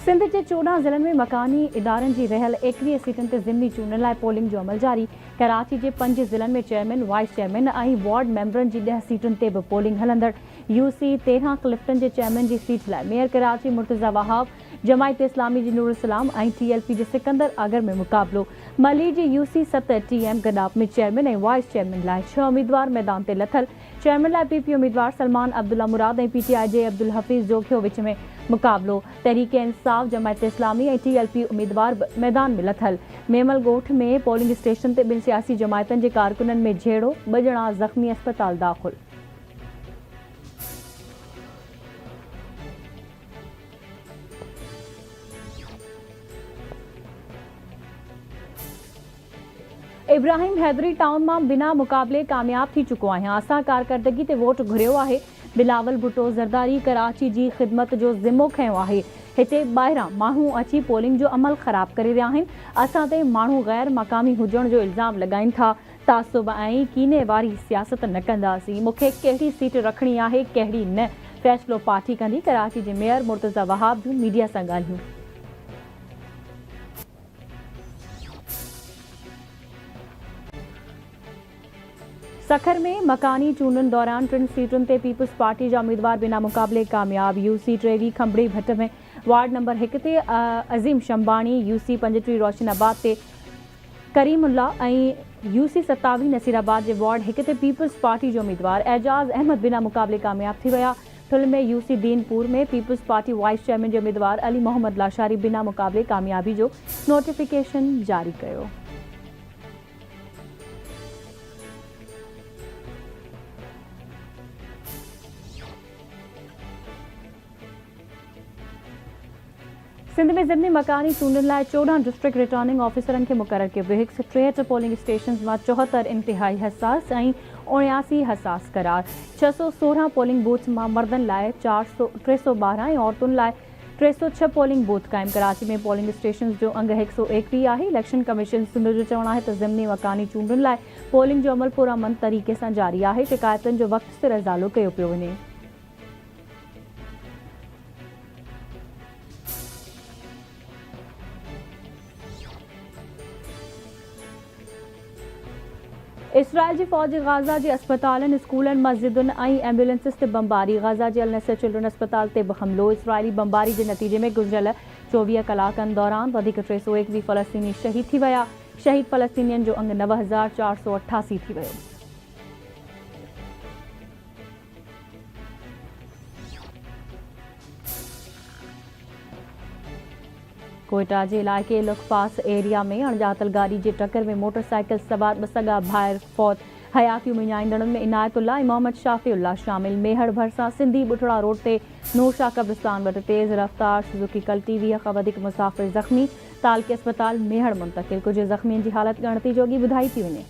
सिंध के 14 ज़िलनि में मकानी इदारनि जी रहियल 21 सीटनि ते ज़िमनी चूंडनि लाइ पोलिंग जो अमल जारी। कराची के 5 ज़िलनि में चेयरमैन, वाइस चेयरमैन ऐं वार्ड मेंबरनि जी 10 सीटुनि ते बि पोलिंग हलंदड़। यूसी 13 क्लिफ्टन जे चेयरमैन जी सीट लाइ मेयर कराची मुर्तज़ा वहाब, जमायत इस्लामी जी नूर इस्लाम ऐं TLP जे सिकंदर आगर में मुक़ाबलो। मली जी यूसी 7 TM गडाप में चेयरमैन ऐं वाइस चेयरमैन लाइ 6 उम्मीदवार मैदान ते लथल। चेयरमैन लाइ PP उम्मीदवार सलमान अब्दुल्ला मुराद ऐं PTI जे अब्दुल हफीज़ जोखियो विच में मुक़ाबलो। तहरीक इंसाफ, जमायत इस्लामी ऐं TLP उम्मीदवार मैदान में लथल। मेमल ॻोठ में पोलिंग स्टेशन ते 2 सियासी जमायतनि जे कारकुननि में झेड़ो, 2 ॼणा ज़ख़्मी अस्पताल दाख़िल। इब्राहिम हैदरी टाउन में बिना मुकाबले कामयाब थी चुको आहियां। असां कारकर्दगी ते वोट घुरियो आहे। बिलावल भुट्टो ज़रदारी कराची जी ख़िदमत जो ज़िम्मो खयो आहे। हिते ॿाहिरां माण्हू अची पोलिंग जो अमल ख़राब करे रहिया आहिनि। असां ते माण्हू गैर मक़ामी हुजण जो इल्ज़ाम लॻाइनि था। तासुब ऐं कीने वारी सियासत न कंदासीं। मूंखे कहिड़ी सीट रखणी आहे, कहिड़ी न, फ़ैसिलो पार्टी कंदी। कराची जे मेयर मुर्तज़ा वहाब जूं मीडिया सां ॻाल्हियूं। सखर में मकानी चूंडनि दौरान 3 सीटुनि ते पीपल्स पार्टी जा उम्मीदवार बिना मुक़ाबले कामयाब। यूसी 23 खंबड़ी भट्ट में वार्ड नंबर 1 ते अज़ीम शंबाणी, यूसी 25 रोशनाबाद ते करीमुल्ला ऐं यूसी 27 नसीराबाद जे वार्ड 1 ते पीपल्स पार्टी जो उम्मीदवार एजाज़ अहमद बिना मुक़ाबले कामयाब थी विया। ठुल में यूसी दीनपुर में पीपल्स पार्टी वाइस चेयरमैन जो उम्मीदवार अली मोहम्मद लाशारी बिना मुक़ाबले कामयाबी जो नोटिफिकेशन जारी कयो। सिंध में ज़िमनी मकानी चूंडनि लाइ 14 डिस्ट्रिक्ट रिटर्निंग ऑफिसरनि खे मुक़रर कयो वियो। 163 पोलिंग स्टेशन मां 74 इंतिहाई हसास ऐं 79 हसास करार। 616 पोलिंग बूथ मां मर्दनि लाइ 312 ऐं औरतुनि लाइ 306 पोलिंग बूथ क़ाइम। कराची में पोलिंग स्टेशन जो अंग 121 आहे। इलेक्शन कमीशन सिंध जो चवणु आहे त ज़िमनी मकानी चूंडनि लाइ पोलिंग जो अमल पुरअमन तरीक़े सां जारी आहे। शिकायतुनि जो वक़्त सिर इज़ालो कयो पियो वञे। इसराइल जी फ़ौज गाज़ा जे अस्पतालनि, स्कूलनि, मस्जिदुनि ऐं एम्बुलेंसिस ते बमबारी। गाज़ा जे अल-नसर चिल्ड्रन अस्पताल ते बि हमलो। इसराइली बमबारी जे नतीजे में गुज़िरियल 24 कलाकनि दौरान वधीक 321 फ़लस्तीनी शहीद थी विया। शहीद फ़लस्तीनियुनि जो अंग 9488 थी वियो। कोयटा जे इलाइक़े लुखपास एरिया में अणॼातल गाॾी जे टकर में मोटरसाइकिल सवार 2 सॻा भाइर फौत। हयाती उमिञाईंदड़नि में इनायतुल्ला ऐं मोहम्मद शाफ़िउल्ला शामिल। मेहड़ भरिसां सिंधी बुटड़ा रोड ते नूरशाह कब्रिस्तान वटि तेज़ रफ़्तार सुज़ुकी कल्टी, 20 खां वधीक मुसाफ़िर ज़ख़्मी। तालके अस्पताल मेहड़ मुंतक़िल। कुझु ज़ख़्मियुनि जी हालत ॻणिती जोगी ॿुधाई थी वञे।